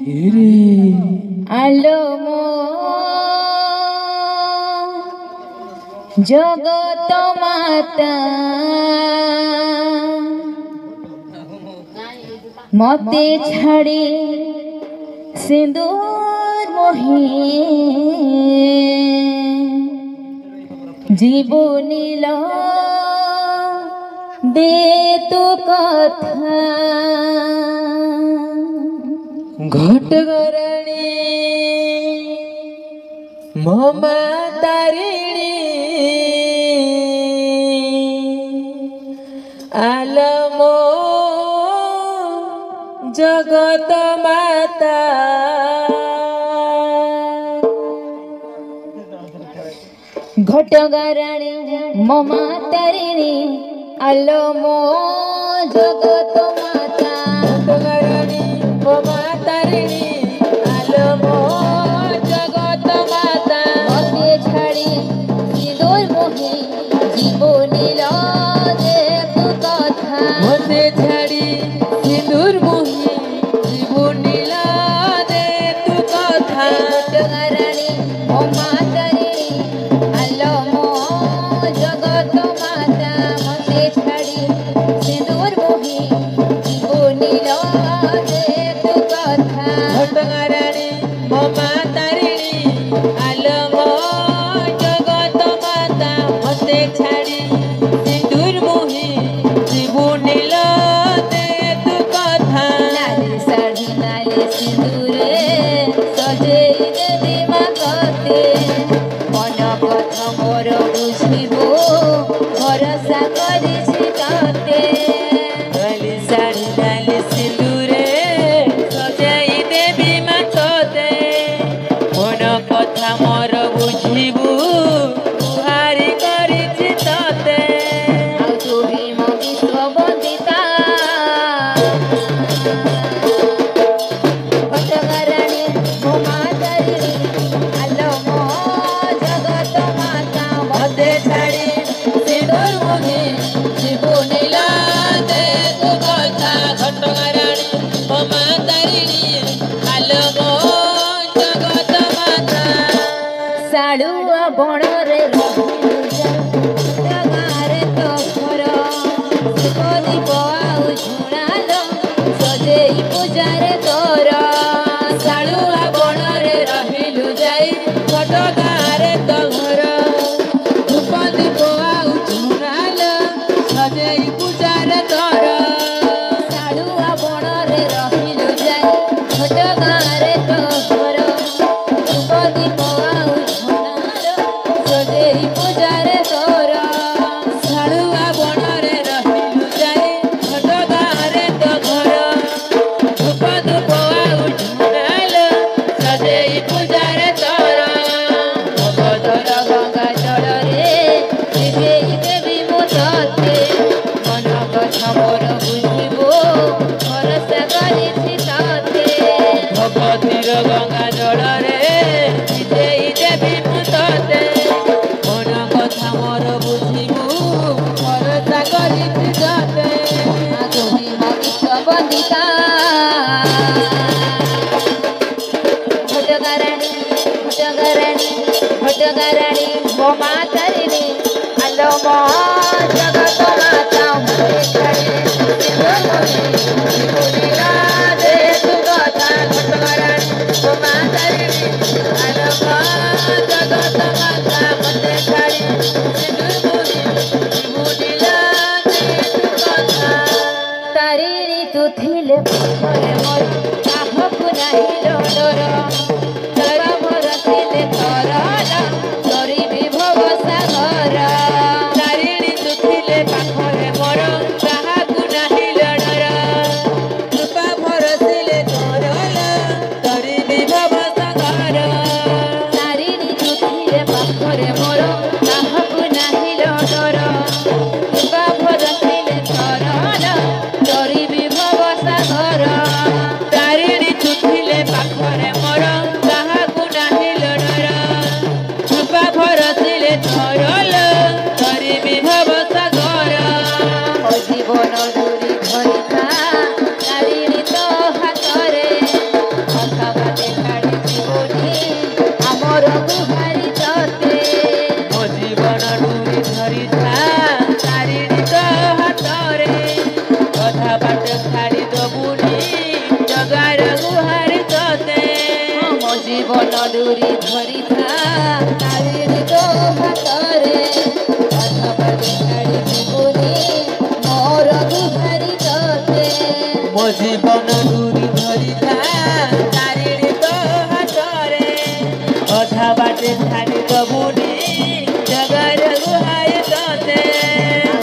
धीरे आलो मो जगत माता मते छाड़ी सिंदूर मोहे जीवनील दे तू कथा घटगरणी ममा तारिणी आलमो जगत माता घटगाराणी ममा तारिणी आलो मो जगत माता घटगरणी ममा तारिणी आलमो जगत माता मते छाड़ी सिंदूर मोहे जीवनील दे तू कथा मते छाड़ी सिंदूर मोहे जीवनील दे तू कथा घटगाराणी ममा तारिणी आलो मो जगत माता मते छाड़ी सिंदूर मोहे जीवनील दे तू कथा घटगाराणी ममा तारिणी आलमो जगत माता मते छाड़ी सिंदूर मोहे जीवनील दे तू कथा नाली साड़ी नाली सिंदूरे सजेई देवी माते मन कथा मोर बुझिबो भरोसा करिछि तते नाली साड़ी नाली सिंदूरे सजाई देवी माते मन कथा मोर बुझिबू गुहारी करिछि तते आउ तू भीम विश्व वंदिता घटगाराणी ममा तारिणी आलो मो जगत माता मते छाड़ी सिंदूर मोहे जीवनील दे तू कथा घटगाराणी ममा तारिणी आलमो जगत माता साड़ुआ बणरे रहिलु गारे तो घर दीप आउ झुणाल सजेई पूजारे तोर सालुआ बणरे रहिलु जाई छोट गाँरे तो घर धूप दीप आउ झुणाल सजेई पूजार तोर साड़ुआ बणरे रहिलु जाई छोट गारे तो घर धूप दीप आउ झुणाल सजेई पूजारे तोर सालुआ बणरे रहिलु जाई छोट गाँरे तो घर धूप दीप आउ झुणाल सजेई पूजार तोर भगदर गंगा जଳରେ देवी देवी मोते मन कथा मोर बुझिबो भरोसा करिछि तते भगवतीर गंगा जଳରେ विजयी देवी मुतते मन कथा मोर बुझिबू भरोसा करिछि तते तू भीम विश्व वंदिता घटगाराणी ममा तारिणी आलो मो जगत माता मते छाड़ी सिंदूर मोहे जीवनील दे तू कथा घटगाराणी ममा तारिणी आलो मो जगत माता मते छाड़ी सिंदूर मोहे जीवनील दे तू कथा तारिणी तू थिले मोरे मोर काहकु नाही डर तारा भरसिले करल करिबी भव सागर तारिणी तू ଥିଲେ ପାଖରେ ମୋର କାହାକୁ ନାହିଁ ଡର କୃପା ଭରସିଲେ ତୋରଲ କରିବି ଭବ ସାଗର तारिणी तू थिले पाखरे मोर काहकु नाही डर कृपा भरसिले करल करिबी भव सागर तारिणी तू ଥିଲେ ପାଖରେ ମୋର ଛାଡ଼ି ଦବୁନି ଜଗାର ଗୁହାର ତତେ ମୋ ଜୀବନ ଦୂରି ଧରିଥା ତାରିଣୀ ତୋ ହାତରେ ଅଧବାଟ ଛାଡ଼ି ଯିବୁନି ମୋର ଗୁହାରି ତତେ ମୋ ଜୀବନ ଦୂରି ଧରିଥା ତାରିଣୀ ତୋ ହାତରେ ଅଧା ବାଟେ ଛାଡ଼ି ଦବୁନି ଜଗାର ଗୁହାର ତତେ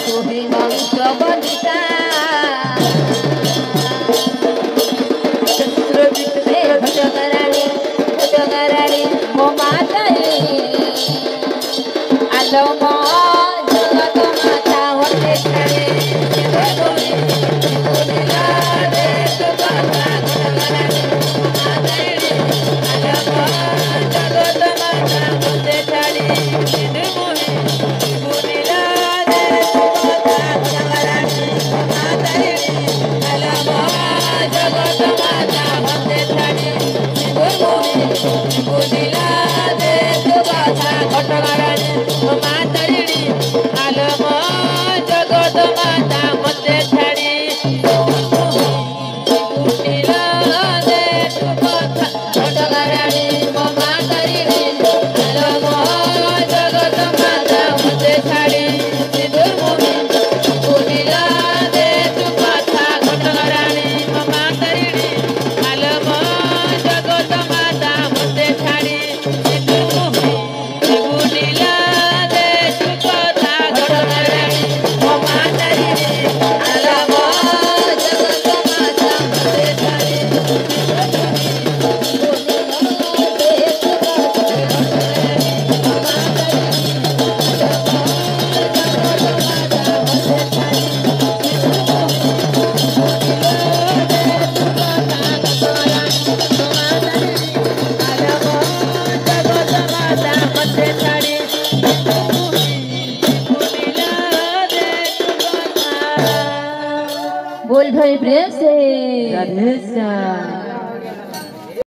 ତୁହି ମନ୍ତ୍ର ବନ୍ଦିତା ଘଟଗାରାଣୀ ମୋ ମା ତାରିଣୀ ଆଲୋ ମୋ ଜଗତ ମାତା ହୋତେ ଛାଡ଼େ ঘটগারাণী মা তারিণী আলম জগত মাতা মতে ছাড়ি ঘটগারাণী ମୋ ମା ତାରିଣୀ আলম জগত মাতা মতে ছাড়ি সিঁদুর মুহি বুনিলা দে তু কথা ঘটগারাণী মা তারিণী আলম জগত মাতা মতে ছাড়ি সিঁদুর মুহি বুনিলা দে তু কথা ঘটগারাণী মা তারিণী আলম জগত মাতা মতে ছাড়ি बोल भाई प्रेम से राधे श्याम।